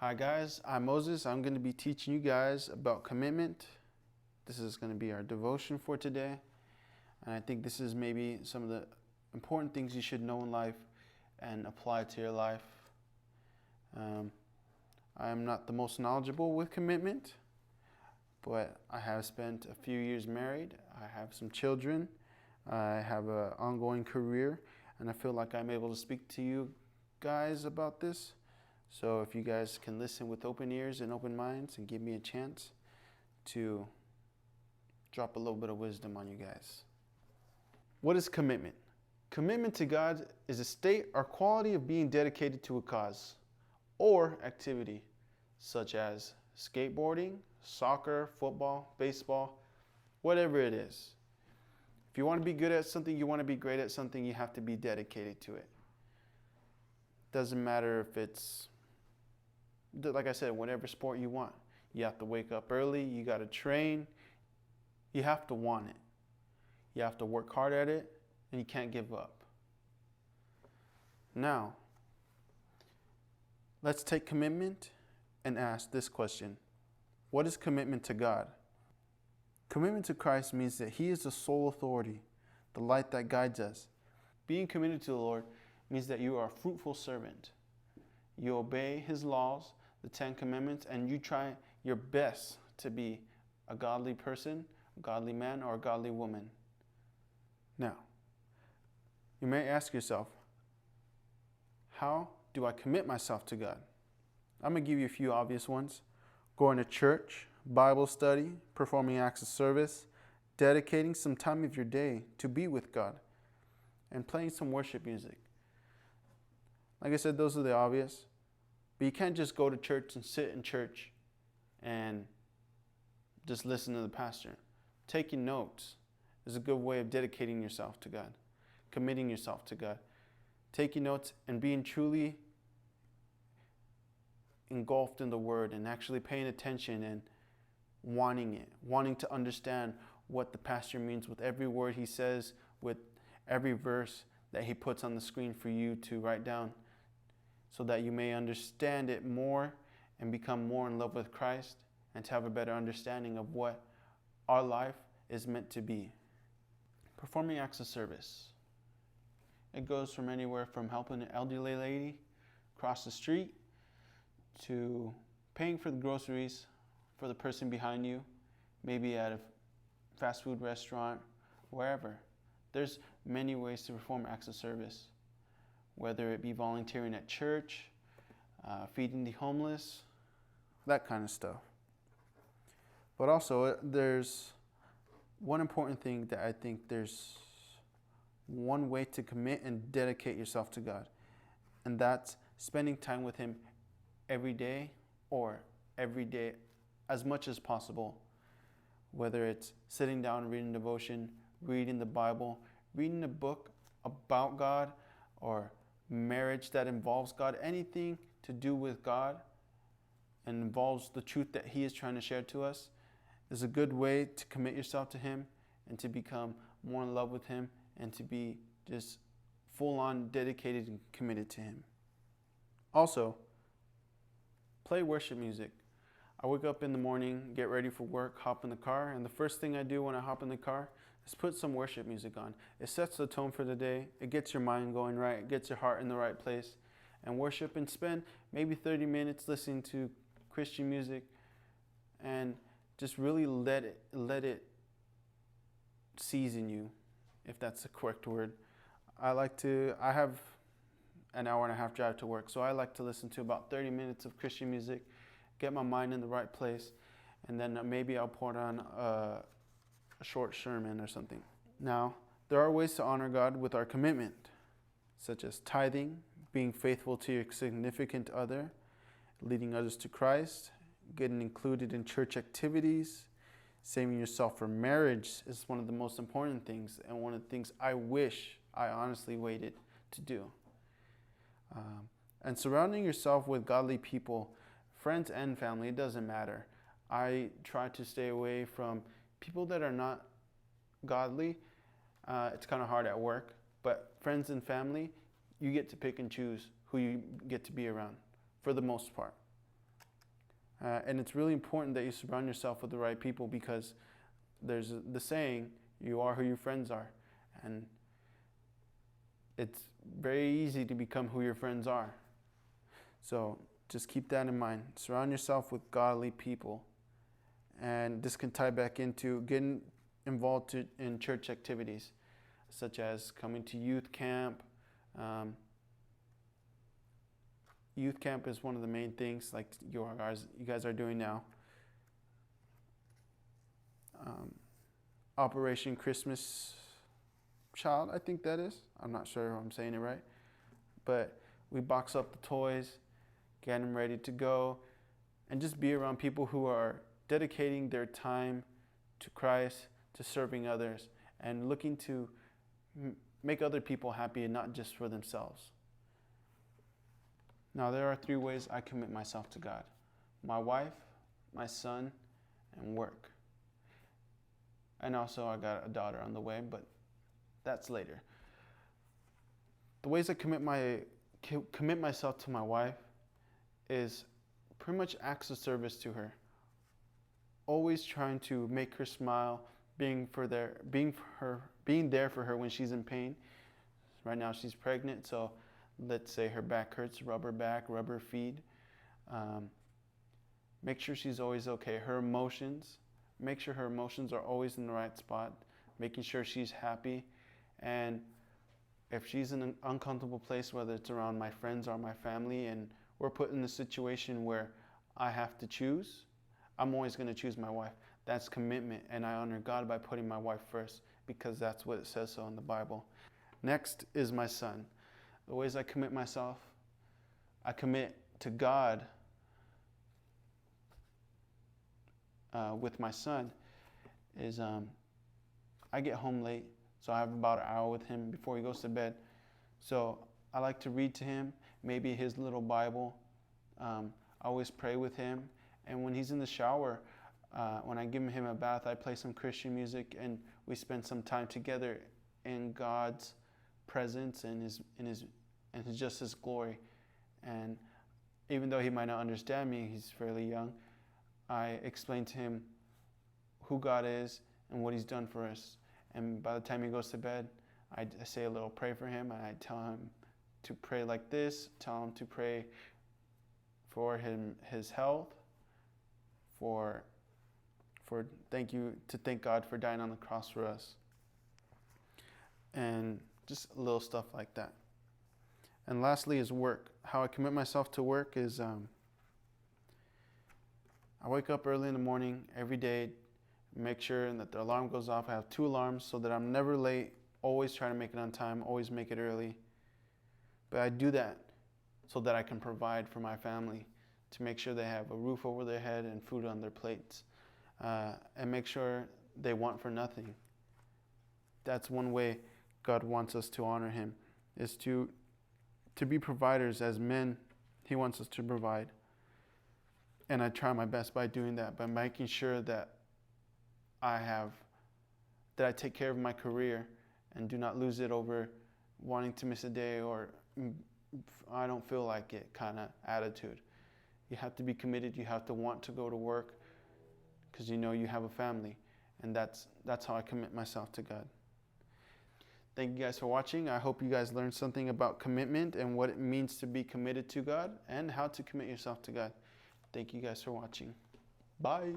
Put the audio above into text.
Hi guys, I'm Moses. I'm going to be teaching you guys about commitment. This is going to be our devotion for today. And I think this is maybe some of the important things you should know in life and apply to your life. I am not the most knowledgeable with commitment, but I have spent a few years married. I have some children. I have an ongoing career, and I feel like I'm able to speak to you guys about this. So if you guys can listen with open ears and open minds and give me a chance to drop a little bit of wisdom on you guys. What is commitment? Commitment to God is a state or quality of being dedicated to a cause or activity, such as skateboarding, soccer, football, baseball, whatever it is. If you want to be good at something, you want to be great at something, you have to be dedicated to it. Doesn't matter if it's, like I said, whatever sport you want. You have to wake up early, you got to train, you have to want it. You have to work hard at it, and you can't give up. Now, let's take commitment and ask this question. What is commitment to God? Commitment to Christ means that He is the sole authority, the light that guides us. Being committed to the Lord means that you are a fruitful servant. You obey His laws, the 10 Commandments, and you try your best to be a godly person, a godly man, or a godly woman. Now, you may ask yourself, how do I commit myself to God? I'm going to give you a few obvious ones. Going to church, Bible study, performing acts of service, dedicating some time of your day to be with God, and playing some worship music. Like I said, those are the obvious. But you can't just go to church and sit in church and just listen to the pastor. Taking notes is a good way of dedicating yourself to God, committing yourself to God. Taking notes and being truly engulfed in the Word and actually paying attention and wanting it, wanting to understand what the pastor means with every word he says, with every verse that he puts on the screen for you to write down, so that you may understand it more and become more in love with Christ and to have a better understanding of what our life is meant to be. Performing acts of service. It goes from anywhere from helping an elderly lady cross the street to paying for the groceries for the person behind you, maybe at a fast food restaurant, wherever. There's many ways to perform acts of service, whether it be volunteering at church, feeding the homeless, that kind of stuff. But also, there's one important thing that I think there's one way to commit and dedicate yourself to God, and that's spending time with Him every day as much as possible, whether it's sitting down and reading devotion, reading the Bible, reading a book about God, or marriage that involves God, anything to do with God and involves the truth that He is trying to share to us is a good way to commit yourself to Him and to become more in love with Him and to be just full-on dedicated and committed to Him. Also, play worship music. I wake up in the morning, get ready for work, hop in the car, and the first thing I do when I hop in the car is put some worship music on. It sets the tone for the day. It gets your mind going right. It gets your heart in the right place. And worship and spend maybe 30 minutes listening to Christian music and just really let it season you, if that's the correct word. I have an hour and a half drive to work, so I like to listen to about 30 minutes of Christian music, get my mind in the right place, and then maybe I'll put on a short sermon or something. Now, there are ways to honor God with our commitment, such as tithing, being faithful to your significant other, leading others to Christ, getting included in church activities, saving yourself for marriage is one of the most important things, and one of the things I wish I honestly waited to do. And surrounding yourself with godly people, friends and family, it doesn't matter. I try to stay away from people that are not godly. It's kind of hard at work, but friends and family, you get to pick and choose who you get to be around for the most part. And it's really important that you surround yourself with the right people, because there's the saying, you are who your friends are. And it's very easy to become who your friends are. So just keep that in mind. Surround yourself with godly people. And this can tie back into getting involved in church activities, such as coming to youth camp. Youth camp is one of the main things, like you guys are doing now. Operation Christmas Child, I think that is. I'm not sure if I'm saying it right. But we box up the toys, get them ready to go, and just be around people who are dedicating their time to Christ, to serving others, and looking to make other people happy and not just for themselves. Now, there are 3 ways I commit myself to God: my wife, my son, and work. And also I got a daughter on the way, but that's later. The ways I commit myself to my wife is pretty much acts of service to her. Always trying to make her smile, being there for her when she's in pain. Right now she's pregnant, so let's say her back hurts, rub her back, rub her feet. Make sure she's always okay. Her emotions, make sure her emotions are always in the right spot, making sure she's happy. And if she's in an uncomfortable place, whether it's around my friends or my family, and we're put in a situation where I have to choose, I'm always going to choose my wife. That's commitment, and I honor God by putting my wife first, because that's what it says so in the Bible. Next is my son. The ways I commit myself, I commit to God with my son is I get home late, so I have about an hour with him before he goes to bed. So I like to read to him, maybe his little Bible. I always pray with him. And when he's in the shower, when I give him a bath, I play some Christian music, and we spend some time together in God's presence and his glory. And even though he might not understand me, he's fairly young, I explain to him who God is and what he's done for us. And by the time he goes to bed, I say a little prayer for him, and I tell him to pray like this, tell him to pray for his health, for thank God for dying on the cross for us. And just little stuff like that. And lastly is work. How I commit myself to work is I wake up early in the morning every day, make sure that the alarm goes off. I have 2 alarms so that I'm never late, always try to make it on time, always make it early. But I do that so that I can provide for my family, to make sure they have a roof over their head and food on their plates, and make sure they want for nothing. That's one way God wants us to honor him, is to be providers. As men, he wants us to provide. And I try my best by doing that, by making sure that I take care of my career and do not lose it over wanting to miss a day or I don't feel like it kind of attitude. You have to be committed. You have to want to go to work because you know you have a family. And that's how I commit myself to God. Thank you guys for watching. I hope you guys learned something about commitment and what it means to be committed to God and how to commit yourself to God. Thank you guys for watching. Bye.